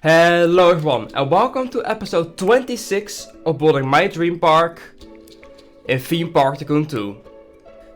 Hello everyone and welcome to episode 26 of building my dream park in Theme Park Tycoon 2.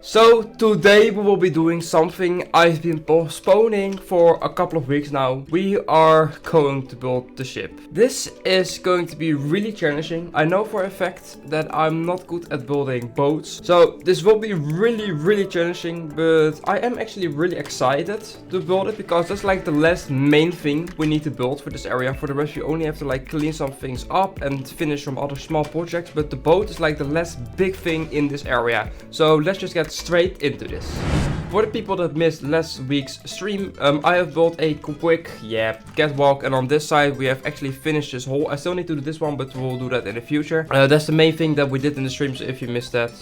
So today we will be doing something I've been postponing for a couple of weeks now. We are going to build the ship. This is going to be really challenging. I know for a fact that I'm not good at building boats. So this will be really challenging, but I am actually really excited to build it because that's like the last main thing we need to build for this area. For the rest we only have to like clean some things up and finish some other small projects, but the boat is like the last big thing in this area. So let's just get straight into this. For the people that missed last week's stream, I have built a quick, catwalk, and on this side we have actually finished this hole. I still need to do this one, but we'll do that in the future. That's the main thing that we did in the stream, so if you missed that,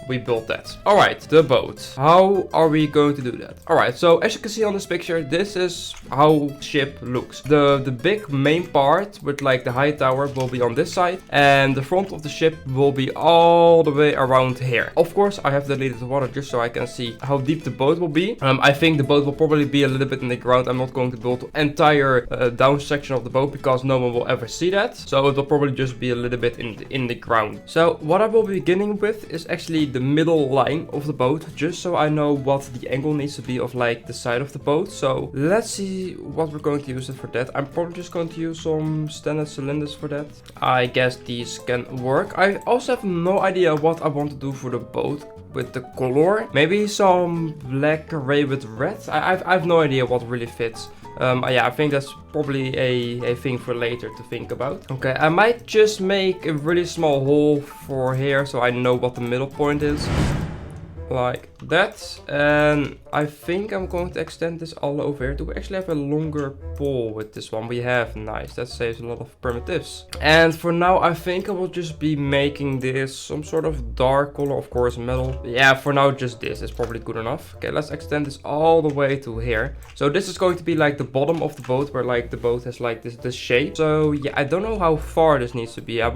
we built that. Alright, the boat. How are we going to do that? Alright, so as you can see on this picture, this is how the ship looks. The big main part with like the high tower will be on this side, and the front of the ship will be all the way around here. Of course, I have deleted the water just so I can see how deep the boat will be. I think the boat will probably be a little bit in the ground. I'm not going to build the entire down section of the boat because no one will ever see that. So it will probably just be a little bit in the ground. So what I will be beginning with is actually the middle line of the boat, just so I know what the angle needs to be of like the side of the boat. So let's see what we're going to use it for that. I'm probably just going to use some standard cylinders for that. I guess these can work. I also have no idea what I want to do for the boat with the color. Maybe some black array with red. I have no idea what really fits. Yeah, I think that's probably a thing for later to think about. Okay, I might just make a really small hole for here so I know what the middle point is. Like that. And I think I'm going to extend this all over here. Do we actually have a longer pole with this one? We have. Nice. That saves a lot of primitives. And for now, I think I will just be making this some sort of dark color. Of course, metal. Yeah, for now, just this is probably good enough. Okay, let's extend this all the way to here. So this is going to be like the bottom of the boat, where like the boat has like this shape. So yeah, I don't know how far this needs to be. I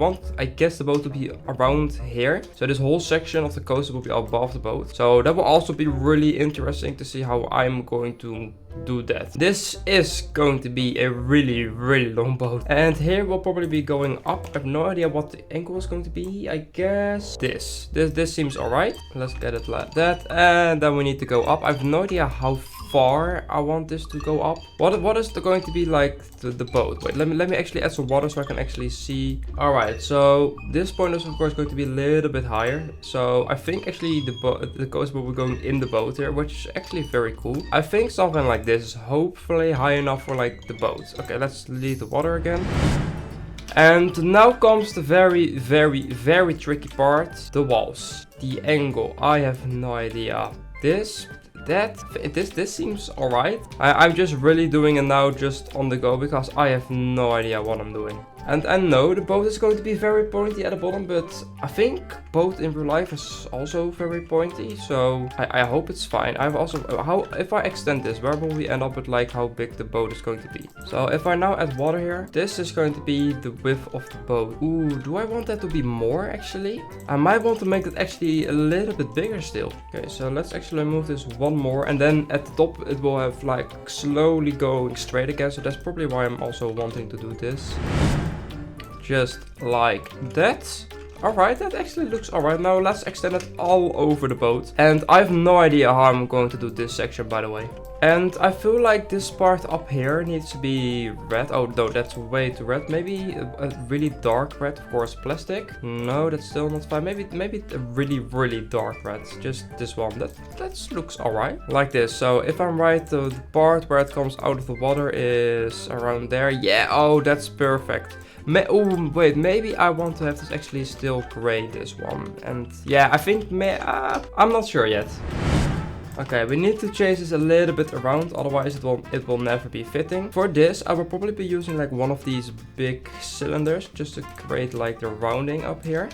guess the boat to be around here. So this whole section of the coaster will be above the boat. So that will also be really interesting to see how I'm going to do that. This is going to be a really long boat, and here we'll probably be going up. I have no idea what the angle is going to be. I guess this seems all right. Let's get it like that, and then we need to go up. I have no idea how far I want this to go up. What is going to be like the boat? Wait, let me actually add some water so I can actually see. All right, so this point is of course going to be a little bit higher. So I think actually the coaster will be going in the boat here, which is actually very cool. I think something like this is hopefully high enough for like the boat. Okay, let's leave the water again. And now comes the very tricky part, the walls, the angle. I have no idea. This seems alright. I'm just really doing it now just on the go because I have no idea what I'm doing. And no, the boat is going to be very pointy at the bottom, but I think boat in real life is also very pointy, so I hope it's fine. I've also, if I extend this, where will we end up with like how big the boat is going to be? So if I now add water here, this is going to be the width of the boat. Ooh, do I want that to be more actually? I might want to make it actually a little bit bigger still. Okay, so let's actually move this one more, and then at the top it will have like slowly going straight again, so that's probably why I'm also wanting to do this. Just like that. Alright, that actually looks alright. Now let's extend it all over the boat. And I have no idea how I'm going to do this section, by the way. And I feel like this part up here needs to be red. Oh no, that's way too red. Maybe a really dark red, of course, plastic. No, that's still not fine. Maybe a really dark red. Just this one. That looks alright. Like this. So if I'm right, the part where it comes out of the water is around there. Yeah, oh, that's perfect. Oh, wait, maybe I want to have this actually still gray, this one. And yeah, I think, I'm not sure yet. Okay, we need to change this a little bit around, otherwise it will never be fitting. For this, I will probably be using like one of these big cylinders just to create like the rounding up here.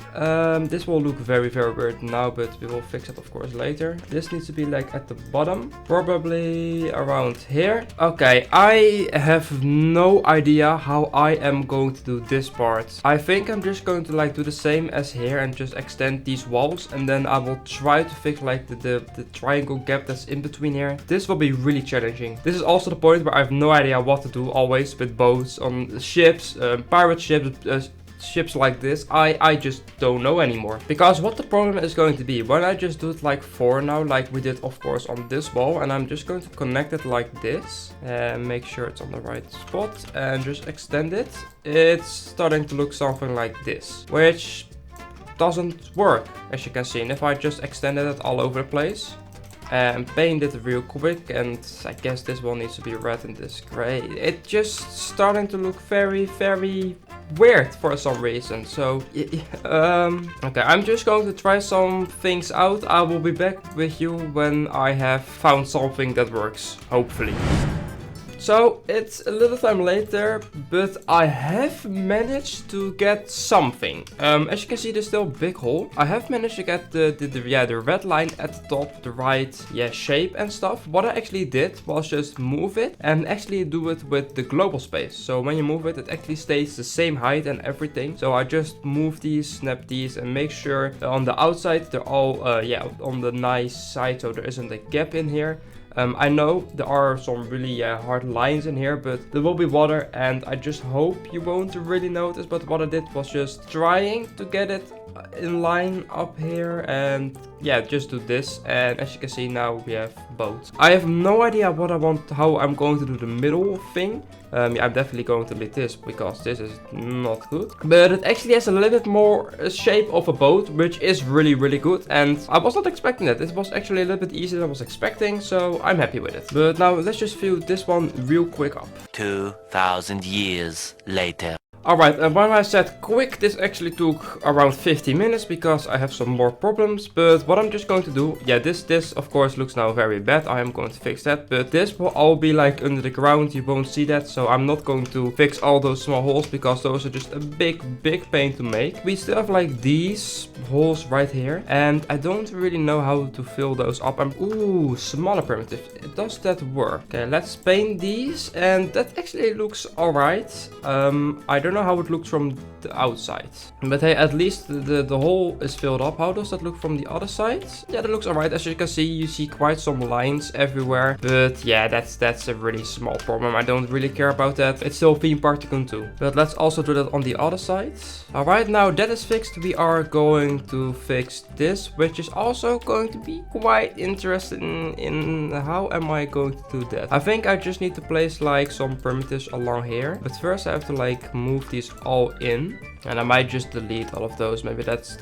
This will look very weird now, but we will fix it of course later. This needs to be like at the bottom, probably around here. Okay, I have no idea how I am going to do this part. I think I'm just going to like do the same as here and just extend these walls, and then I will try to fix like the triangle gap gap that's in between here. This will be really challenging. This is also the point where I have no idea what to do always with boats on ships, pirate ships, ships like this. I just don't know anymore. Because what the problem is going to be, when I just do it like 4 now, like we did of course on this wall, and I'm just going to connect it like this and make sure it's on the right spot and just extend it. It's starting to look something like this, which doesn't work, as you can see. And if I just extended it all over the place and paint it real quick, and I guess this one needs to be red and this gray, it's just starting to look very weird for some reason. So okay, I'm just going to try some things out. I will be back with you when I have found something that works, hopefully. So it's a little time later, but I have managed to get something. As you can see, there's still a big hole. I have managed to get the red line at the top, the right shape and stuff. What I actually did was just move it and actually do it with the global space. So when you move it, it actually stays the same height and everything. So I just move these, snap these, and make sure on the outside they're all on the nice side, so there isn't a gap in here. I know there are some really hard lines in here, but there will be water, and I just hope you won't really notice. But what I did was just trying to get it in line up here, and yeah, just do this. And as you can see, now we have boats. I have no idea what I want, how I'm going to do the middle thing. I'm definitely going to leave this because this is not good. But it actually has a little bit more shape of a boat, which is really good. And I was not expecting that. It was actually a little bit easier than I was expecting, so I'm happy with it. But now let's just fill this one real quick up. 2,000 years later. Alright, and when I said quick, this actually took around 50 minutes because I have some more problems. But what I'm just going to do, yeah, this of course looks now very bad. I am going to fix that, but this will all be like under the ground. You won't see that, so I'm not going to fix all those small holes because those are just a big pain to make. We still have like these holes right here, and I don't really know how to fill those up. Ooh, smaller primitive. Does that work? Okay, let's paint these, and that actually looks alright. I don't know how it looks from the outside, but hey, at least the hole is filled up. How does that look from the other side? Yeah, that looks alright. As you can see, you see quite some lines everywhere, but yeah, that's a really small problem. I don't really care about that. It's still theme park Tycoon 2. But let's also do that on the other side. Alright, now that is fixed, we are going to fix this, which is also going to be quite interesting in how am I going to do that. I think I just need to place like some primitives along here, but first I have to like move these all in, and I might just delete all of those. Maybe that's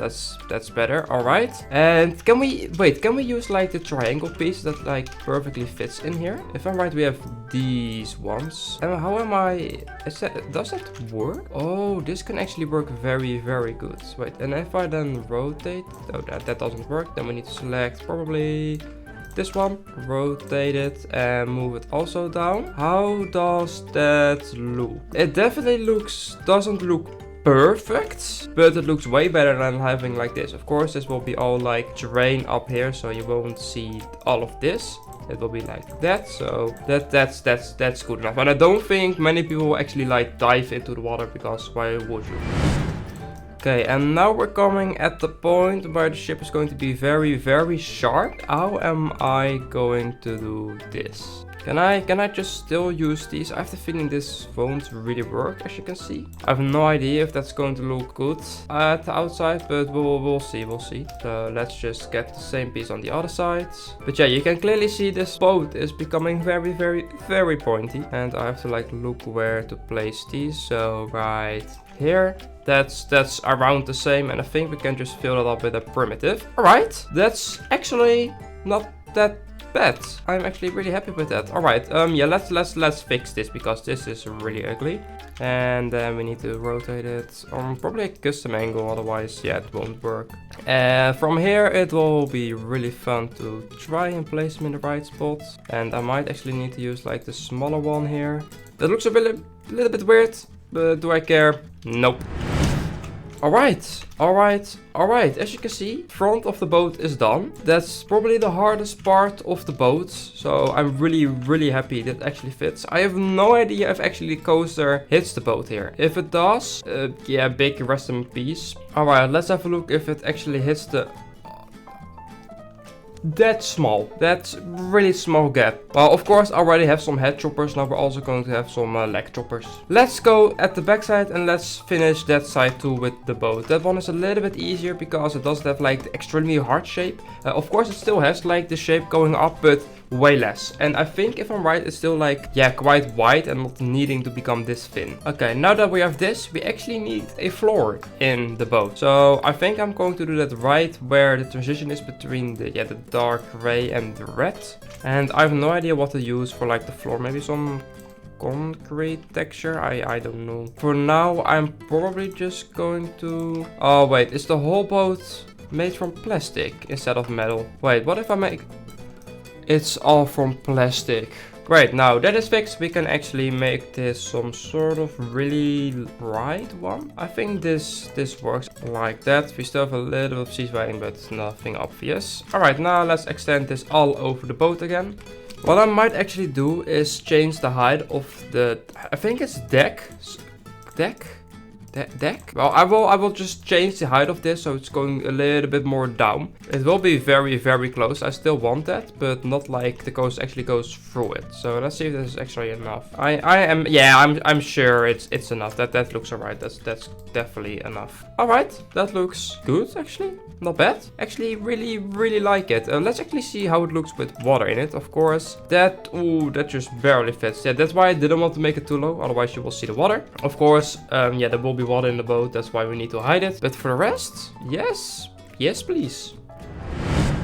better. All right, and can we use like the triangle piece that like perfectly fits in here? If I'm right, we have these ones. And how am I, does that work? Oh, this can actually work very good. Wait, and if I then rotate, oh, that doesn't work, then we need to select probably this one, rotate it and move it also down. How does that look? It definitely doesn't look perfect, but it looks way better than having like this. Of course, this will be all like terrain up here, so you won't see all of this. It will be like that, so that's good enough. And I don't think many people will actually like dive into the water, because why would you? Okay, and now we're coming at the point where the ship is going to be very sharp. How am I going to do this? Can I just still use these? I have the feeling this won't really work, as you can see. I have no idea if that's going to look good at the outside, but we'll see. So let's just get the same piece on the other side. But yeah, you can clearly see this boat is becoming very pointy, and I have to like look where to place these. So right here, that's around the same, and I think we can just fill it up with a primitive. All right, that's actually not that bad. I'm actually really happy with that. All right, yeah, let's fix this, because this is really ugly, and then we need to rotate it on probably a custom angle, otherwise yeah, it won't work. From here it will be really fun to try and place them in the right spot, and I might actually need to use like the smaller one here. That looks a little bit weird, but do I care? Nope. Alright. As you can see, front of the boat is done. That's probably the hardest part of the boat. So I'm really happy that actually fits. I have no idea if actually the coaster hits the boat here. If it does, yeah, big rest in peace. Alright, let's have a look if it actually hits the... that small. That's really small gap. Well, of course, I already have some head choppers. Now we're also going to have some leg choppers. Let's go at the back side and let's finish that side too with the boat. That one is a little bit easier because it doesn't have like the extremely hard shape. Of course, it still has like the shape going up, but way less. And I think if I'm right, it's still like, yeah, quite wide and not needing to become this thin. Okay, now that we have this, we actually need a floor in the boat. So I think I'm going to do that right where the transition is between the dark gray and the red. And I have no idea what to use for like the floor. Maybe some concrete texture, I don't know. For now, I'm probably just going to... Oh wait, is the whole boat made from plastic instead of metal? Wait, what if I make... It's all from plastic. Great, now that is fixed, we can actually make this some sort of really bright one. I think this works like that. We still have a little bit of sea lighting, but nothing obvious. Alright, now let's extend this all over the boat again. What I might actually do is change the height of the... I think it's deck? Deck? Well, I will just change the height of this so it's going a little bit more down. It will be very, very close. I still want that, but not like the coast actually goes through it. So let's see if this is actually enough. I'm sure it's enough. That looks alright. That's definitely enough. Alright, that looks good actually. Not bad. Actually, really like it. Let's actually see how it looks with water in it, of course. That just barely fits. Yeah, that's why I didn't want to make it too low. Otherwise, you will see the water. Of course, yeah, there will be water in the boat. That's why we need to hide it. But for the rest, yes, please.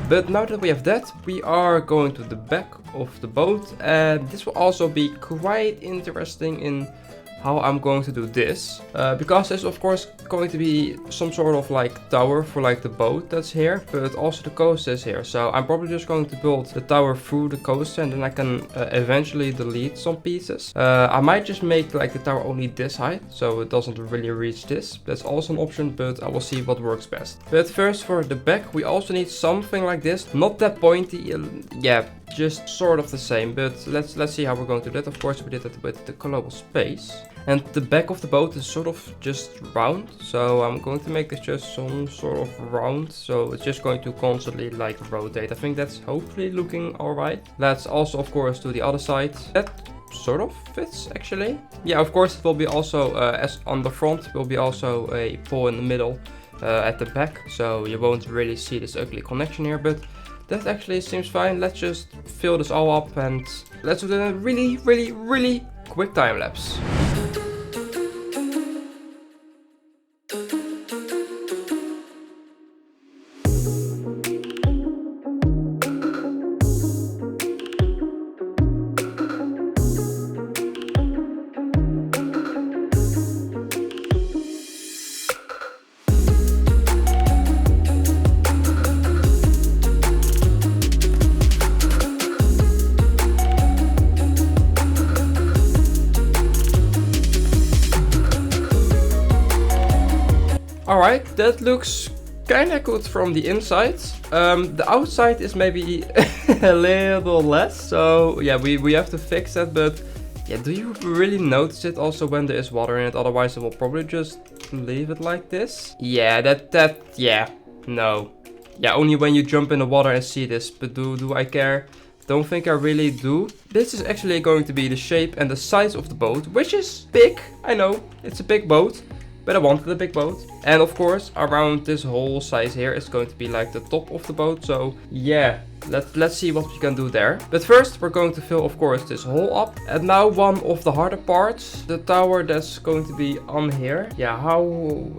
But now that we have that, we are going to the back of the boat. And this will also be quite interesting in how I'm going to do this. Because there's of course going to be some sort of like tower for like the boat that's here, but also the coast is here. So I'm probably just going to build the tower through the coast and then I can eventually delete some pieces. I might just make like the tower only this height, so it doesn't really reach this. That's also an option, but I will see what works best. But first for the back, we also need something like this. Not that pointy, yeah, just sort of the same, but let's see how we're going to do that. Of course, we did that with the global space. And the back of the boat is sort of just round, so I'm going to make this just some sort of round, so it's just going to constantly like rotate. I think that's hopefully looking alright. Let's also of course do the other side. That sort of fits actually. Yeah, of course it will be also as on the front will be also a pole in the middle at the back, so you won't really see this ugly connection here, but that actually seems fine. Let's just fill this all up and let's do a really quick time lapse. Alright, that looks kinda good from the inside. The outside is maybe a little less, so yeah, we have to fix that, but yeah, do you really notice it also when there is water in it? Otherwise I will probably just leave it like this. Yeah, yeah, no. Yeah, only when you jump in the water and see this, but do I care? Don't think I really do. This is actually going to be the shape and the size of the boat, which is big. I know, it's a big boat. But I wanted a big boat. And of course, around this whole size here is going to be like the top of the boat. So yeah, let's see what we can do there. But first, we're going to fill, of course, this hole up. And now one of the harder parts, the tower that's going to be on here. Yeah, how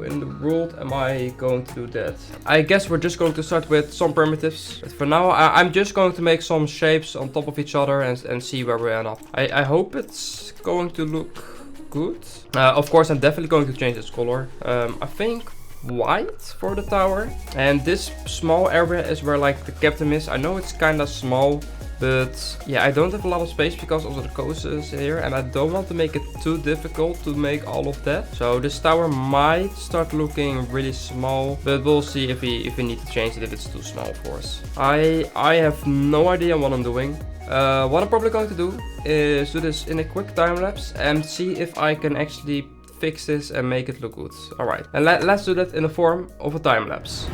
in the world am I going to do that? I guess we're just going to start with some primitives. But for now, I'm just going to make some shapes on top of each other and see where we end up. I hope it's going to look good. Of course, I'm definitely going to change its color. I think white for the tower. And this small area is where like the captain is. I know it's kind of small, but yeah, I don't have a lot of space because also the coast is here. And I don't want to make it too difficult to make all of that. So this tower might start looking really small, but we'll see if we need to change it if it's too small for us. I have no idea what I'm doing. What I'm probably going to do is do this in a quick time lapse and see if I can actually fix this and make it look good. Alright, and let's do that in the form of a time lapse.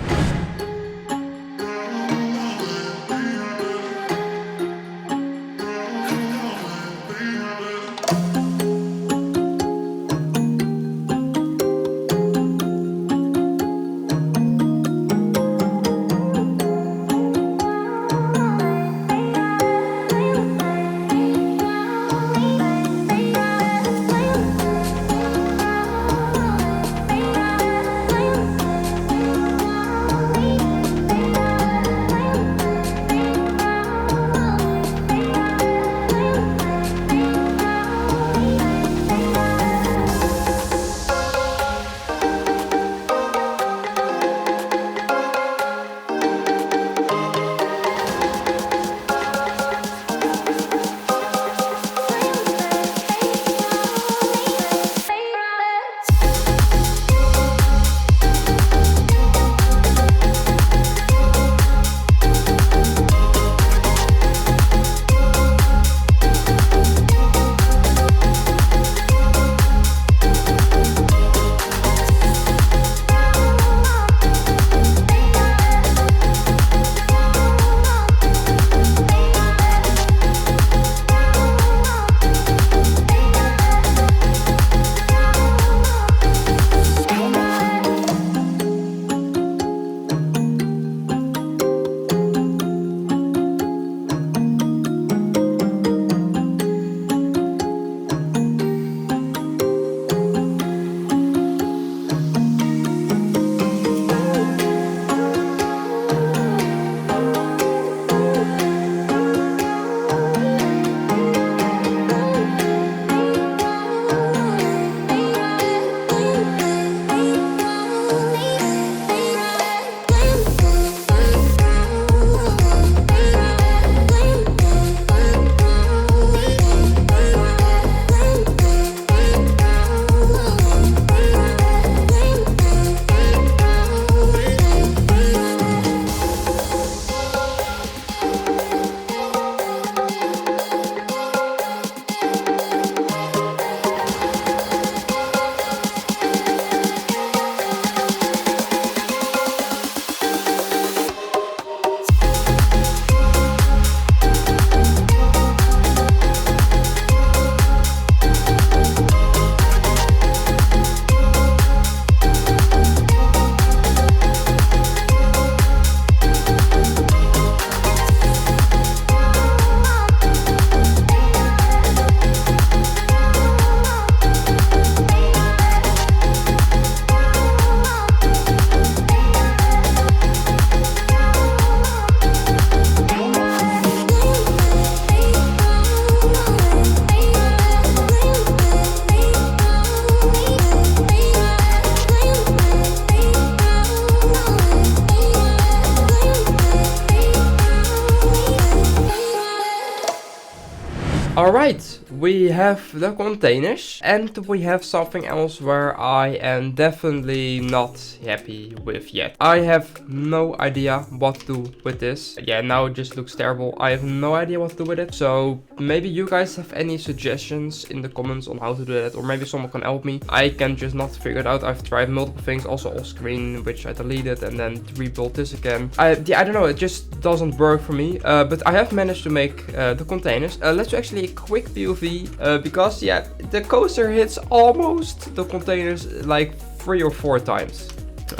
Alright, we have the containers and we have something else where I am definitely not happy with yet. I have no idea what to do with this. Yeah, now it just looks terrible. I have no idea what to do with it. So maybe you guys have any suggestions in the comments on how to do that, or maybe someone can help me. I can just not figure it out. I've tried multiple things, also off screen, which I deleted and then rebuilt this again. I don't know, it just doesn't work for me. But I have managed to make the containers. Let's do actually a quick POV because yeah, the coaster hits almost the containers like 3 or 4 times.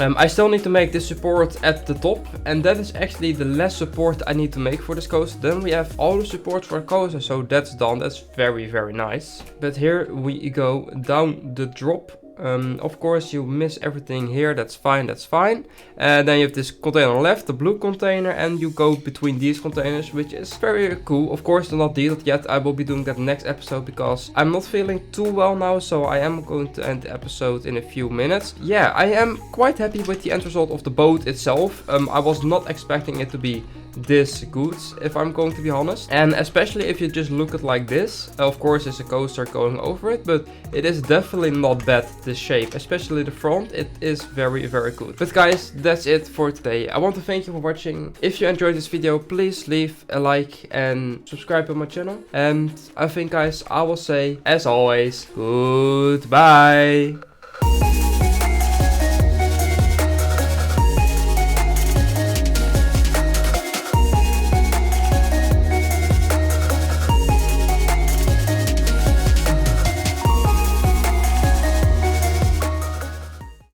I still need to make this support at the top, and that is actually the last support I need to make for this coaster. Then we have all the support for the coaster, so that's done. That's very, very nice. But here we go down the drop. Of course you miss everything here, that's fine, that's fine. And then you have this container on the left, the blue container, and you go between these containers, which is very cool. Of course they're not detailed yet, I will be doing that next episode because I'm not feeling too well now, so I am going to end the episode in a few minutes. Yeah, I am quite happy with the end result of the boat itself. I was not expecting it to be this good, if I'm going to be honest, and especially if you just look at like this. Of course there's a coaster going over it, but it is definitely not bad, this shape, especially the front. It is very, very good. But guys, that's it for today. I want to thank you for watching. If you enjoyed this video, please leave a like and subscribe to my channel, and I think guys, I will say as always, goodbye.